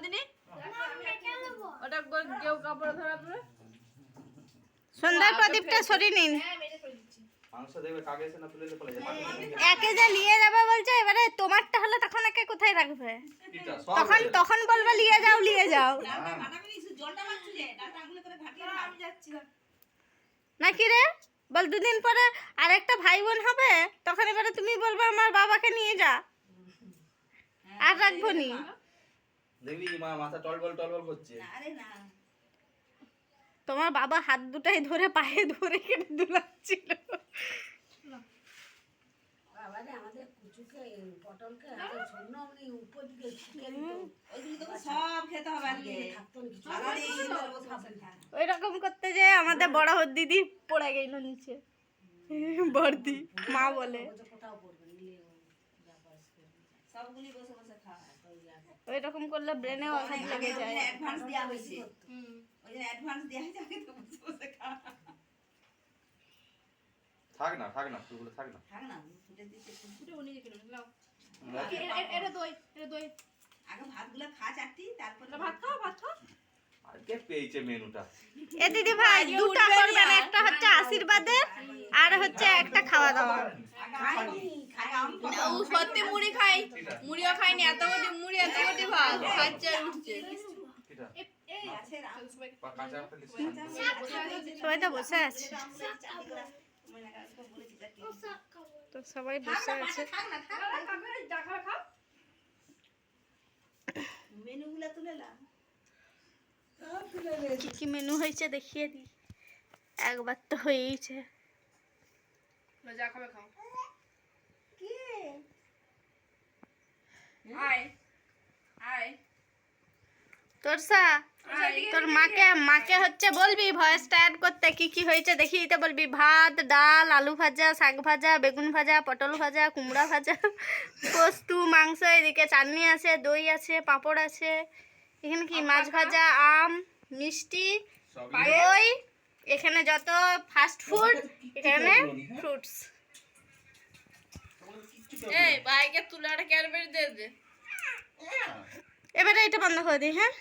দিনি ওটা কেউ কাপড় ধরা পরে সন্ধ্যার প্রদীপটা সরিয়ে নিন। একে যে নিয়ে যাবে বলছে, এবারে তোমারটা হলে তখন একে কোথায় রাখবে? তখন বলবে নিয়ে যাও নাকি রে? বল দুদিন পরে আরেকটা ভাই বোন হবে, তখন এবারে তুমি বলবে আমার বাবাকে নিয়ে যা, আর রাখবো নি। দেখবি মা মাথা টলবল করছে। তোমার বাবা হাত দুটাই ধরে পায়ে ধরে কেটে দুলাচ্ছিল। আমাদের কুচুকে পটলকে শূন্য উপর দিকে সব খেতে হবে আজকে। ওই রকম করতে যে আমাদের বড় দিদি পড়ে গেল নিচে। বড়দি মা বলে সবগুলি বসে বসে খাওয়া। ওই রকম করলে ব্রেনে আঘাত লেগে যায়। অ্যাডভান্স দেয়া হয়েছে, ওই যে অ্যাডভান্স দেয়া হয়েছে, আগে তো বসে বসে খাওয়া। থাক না তুইগুলো থাক না ফুটে দিতে ফুটে উনি খেলো নাও। এটা দই আগে ভাতগুলো খা চারটি, তারপর ভাত খাও। আজকে পেয়েছে মেনুটা। এ দিদি ভাই দুটো করবেন, একটা হচ্ছে আশীর্বাদের আর হচ্ছে একটা খাওয়া দাওয়া। ও সত্যি মুড়ি খাই, মুড়িও খাইনি, এত কোটি মুড়ি এত কোটি ভাত খাচ্ছে আর উঠছে। সবাই তো বসে আছে, তো সবাই বসে আছে। মেনুগুলো তুলে নাও। কি কি মেনু হয়েছে দেখিয়ে দিই, একবার তো হয়েইছে। যা খাবে খাও। আয় তোর মাকে হচ্ছে বলবি ভয়েসটা অ্যাড করতে, কি কি হয়েছে দেখি দিতে বলবি। ভাত, ডাল, আলু ভাজা, শাক ভাজা, বেগুন ভাজা, পটল ভাজা, কুমড়া ভাজা, পোস্তু, মাংস, এদিকে চাটনি আছে, দই আছে, পাঁপড় আছে, এখানে কি মাছ ভাজা, আম, মিষ্টি, দই, এখানে যত ফাস্ট ফুড, এখানে ফ্রুটস। এই বাইকে তুলাটা ক্যাডবেরি দে দে। এবারে এটা বন্ধ করে দিই। হ্যাঁ